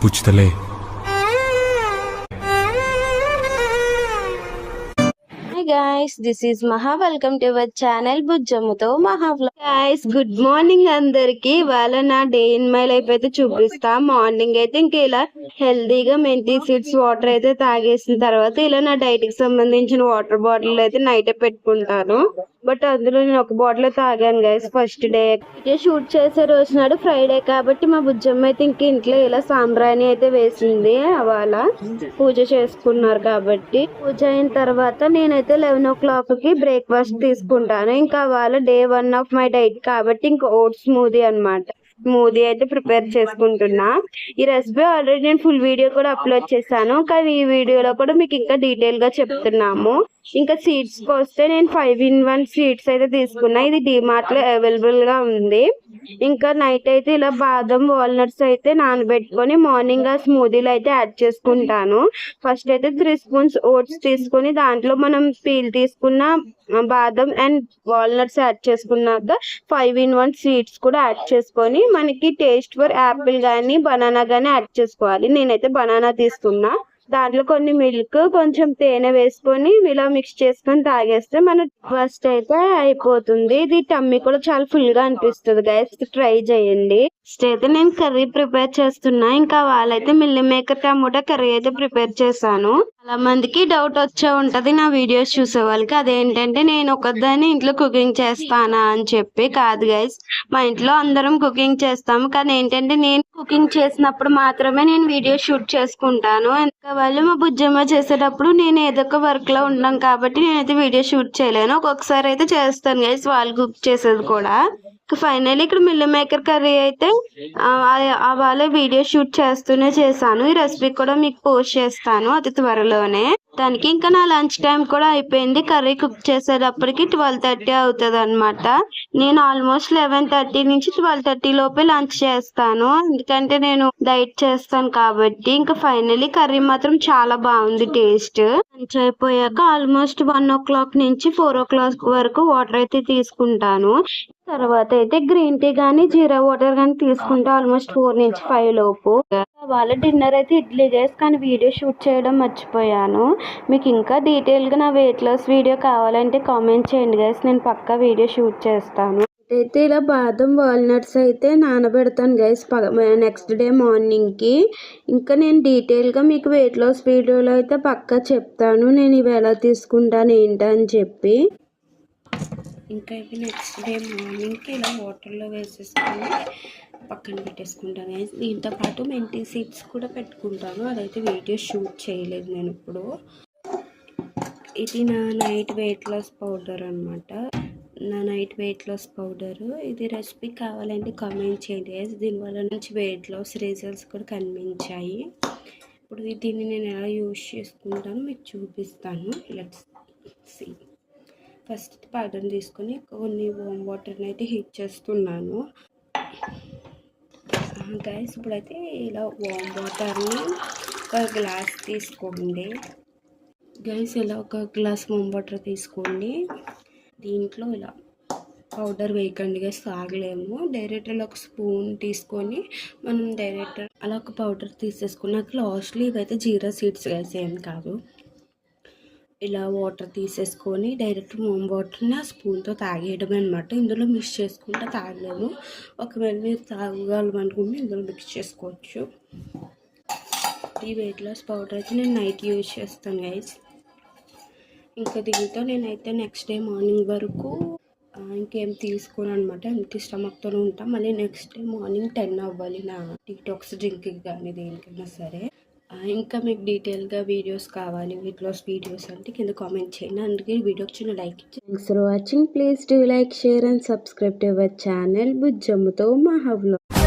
పుచ్చుతలే. guys, this is Maha. Welcome to our channel బుజ్జమ్మతో మహా vlog. guys, good morning అందరికి. వాళ్ళ నా డే ఇన్ మై లైఫ్ అయితే చూపిస్తా. మార్నింగ్ అయితే ఇంక ఇలా హెల్దీగా మెంతి సీడ్స్ వాటర్ అయితే తాగేసిన తర్వాత ఇలా నా డైట్ కి సంబంధించిన వాటర్ బాటిల్ అయితే నైట్ పెట్టుకుంటాను. బట్ అందులో నేను ఒక బాటిల్ తాగాను గైస్. ఫస్ట్ డే షూట్ చేసే రోజు నాడు ఫ్రైడే కాబట్టి మా బుజ్జమ్మ అయితే ఇంక ఇంట్లో ఇలా సాంబ్రాణి అయితే వేసింది. వాళ్ళ పూజ చేసుకున్నారు కాబట్టి పూజ అయిన తర్వాత నేనైతే 11 o'clock కి బ్రేక్ఫాస్ట్ తీసుకుంటాను. ఇంకా వాళ్ళ డే 1 ఆఫ్ మై డైట్ కాబట్టి ఇంకా ఓట్స్ స్మూదీ అన్నమాట. స్మూదీ అయితే ప్రిపేర్ చేసుకుంటున్నా. ఈ రెసిపీ ఆల్రెడీ నేను ఫుల్ వీడియో కూడా అప్లోడ్ చేశాను, కానీ ఈ వీడియోలో కూడా మీకు ఇంకా డీటెయిల్ గా చెప్తున్నాము. ఇంకా సీడ్స్ కి వస్తే నేను 5-in-1 సీడ్స్ అయితే తీసుకున్నా. ఇది డిమార్ట్ లో అవైలబుల్ గా ఉంది. ఇంకా నైట్ అయితే ఇలా బాదం వాల్నట్స్ అయితే నానబెట్టుకొని మార్నింగ్ ఆ స్మూదీలో అయితే యాడ్ చేసుకుంటాను. ఫస్ట్ అయితే 3 spoons ఓట్స్ తీసుకొని దాంట్లో మనం పీల్ తీసుకున్న బాదం అండ్ వాల్నట్స్ యాడ్ చేసుకున్నాక 5-in-1 సీడ్స్ కూడా యాడ్ చేసుకొని మనకి టేస్ట్ ఫర్ యాపిల్ కానీ బనానా కానీ యాడ్ చేసుకోవాలి. నేనైతే బనానా తీసుకున్నా. దాంట్లో కొన్ని మిల్క్ కొంచెం తేనె వేసుకొని ఇలా మిక్స్ చేసుకొని తాగేస్తే మన ఫస్ట్ అయితే అయిపోతుంది. ఇది టమ్మీ కూడా చాలా ఫుల్ గా అనిపిస్తుంది గైస్, ట్రై చేయండి. ఫస్ట్ అయితే నేను కర్రీ ప్రిపేర్ చేస్తున్నా. ఇంకా వాళ్ళైతే మిల్లీ మేకర్ టమోటా కర్రీ అయితే ప్రిపేర్ చేశాను. చాలా మందికి డౌట్ వచ్చే ఉంటది నా వీడియోస్ చూసే వాళ్ళకి, అదేంటంటే నేను ఒకదాన్ని ఇంట్లో కుకింగ్ చేస్తానా అని చెప్పి. కాదు గైస్, మా ఇంట్లో అందరం కుకింగ్ చేస్తాము, కానీ ఏంటంటే నేను కుకింగ్ చేసినప్పుడు మాత్రమే నేను వీడియో షూట్ చేసుకుంటాను. ఇంకా వాళ్ళు మా బుజ్జమ్మ చేసేటప్పుడు నేను ఏదో ఒక వర్క్ లో ఉన్నాం కాబట్టి నేనైతే వీడియో షూట్ చేయలేను. ఒక్కొక్కసారి అయితే చేస్తాను గైస్ వాళ్ళు కుక్ చేసేది కూడా. ఫైనల్లీ ఇక్కడ మిల్ మేకర్ కర్రీ అయితే వాళ్ళ వీడియో షూట్ చేస్తూనే చేశాను. ఈ రెసిపీ కూడా మీకు పోస్ట్ చేస్తాను అతి త్వరలోనే. దానికి ఇంకా నా లంచ్ టైం కూడా అయిపోయింది. కర్రీ కుక్ చేసేటప్పటికి 12:30 అవుతుంది అనమాట. నేను ఆల్మోస్ట్ 11:30 నుంచి 12:30 లోపే లంచ్ చేస్తాను, ఎందుకంటే నేను డైట్ చేస్తాను కాబట్టి. ఇంకా ఫైనల్లీ కర్రీ మాత్రం చాలా బాగుంది టేస్ట్. లంచ్ అయిపోయాక ఆల్మోస్ట్ 1 o'clock నుంచి 4 o'clock వరకు వాటర్ అయితే తీసుకుంటాను. తర్వాత అయితే గ్రీన్ టీ గానీ జీరా వాటర్ గానీ తీసుకుంటే ఆల్మోస్ట్ 4 నుంచి 5 లోపు. వాళ్ళ డిన్నర్ అయితే ఇడ్లీ గైస్, కానీ వీడియో షూట్ చేయడం మర్చిపోయాను. మీకు ఇంకా డీటెయిల్ గా నా వెయిట్ లాస్ వీడియో కావాలంటే కామెంట్ చేయండి గైస్, నేను పక్కా వీడియో షూట్ చేస్తాను. అయితే ఇలా బాదం వాల్నట్స్ అయితే నానబెడతాను గైస్ నెక్స్ట్ డే మార్నింగ్ కి. ఇంకా నేను డీటెయిల్ గా మీకు వెయిట్ లాస్ వీడియోలో అయితే పక్కా చెప్తాను నేను ఇవి ఎలా తీసుకుంటాను ఏంటని చెప్పి. ఇంకా ఇవి నెక్స్ట్ డే మార్నింగ్కి ఇలా వాటర్లో వేసేసుకొని పక్కన పెట్టేసుకుంటాను. దీంతో పాటు మెంతి సీడ్స్ కూడా పెట్టుకుంటాను, అదైతే వీడియో షూట్ చేయలేదు నేను ఇప్పుడు. ఇది నా నైట్ వెయిట్ లాస్ పౌడర్ అనమాట. నా నైట్ వెయిట్ లాస్ పౌడరు. ఇది రెసిపీ కావాలంటే కామెంట్ చేయండి. దీనివల్ల నుంచి వెయిట్ లాస్ రిజల్ట్స్ కూడా కనిపించాయి. ఇప్పుడు దీన్ని నేను ఎలా యూజ్ చేసుకుంటానో మీకు చూపిస్తాను. Let's see. ఫస్ట్ పౌడర్ తీసుకొని కొన్ని వామ్ వాటర్ని అయితే హీట్ చేస్తున్నాను గైస్. ఇప్పుడైతే ఇలా వామ్ వాటర్ని ఒక గ్లాస్ తీసుకోండి గైస్. ఇలా ఒక గ్లాస్ వామ్ వాటర్ తీసుకోండి. దీంట్లో ఇలా పౌడర్ వేయకండి గైస్, తాగలేము. డైరెక్ట్ ఇలా ఒక స్పూన్ తీసుకొని మనం డైరెక్ట్ అలా ఒక పౌడర్ తీసేసుకున్నాక లాస్ట్లో ఇవైతే జీరా సీడ్స్ గైస్, ఏం కాదు. ఇలా వాటర్ తీసేసుకొని డైరెక్ట్ వామ్ వాటర్ని ఆ స్పూన్తో తాగేయడం అనమాట. ఇందులో మిక్స్ చేసుకుంటే తాగలేము. ఒకవేళ మీరు తాగలమనుకుంటే ఇందులో మిక్స్ చేసుకోవచ్చు. ఈ వెయిట్ లాస్ పౌడర్ అయితే నేను నైట్ యూజ్ చేస్తాను గైస్. ఇంకా దీంతో నేనైతే నెక్స్ట్ డే మార్నింగ్ వరకు ఇంకేం తీసుకోను అనమాట. ఎంటీ స్టమక్తోనే ఉంటాం. మళ్ళీ నెక్స్ట్ డే మార్నింగ్ 10 అవ్వాలి నా డిటాక్స్ డ్రింక్కి కానీ దేనికైనా సరే. ఇంకా మీకు డీటెయిల్గా వీడియోస్ కావాలి, వెయిట్ లాస్ వీడియోస్ అంటే కింద కామెంట్ చేయండి. అందుకే వీడియోకి చిన్న like. Thanks for watching. Please do like, share and subscribe to our channel బుజ్జమ్మతో మహా వ్లాగ్.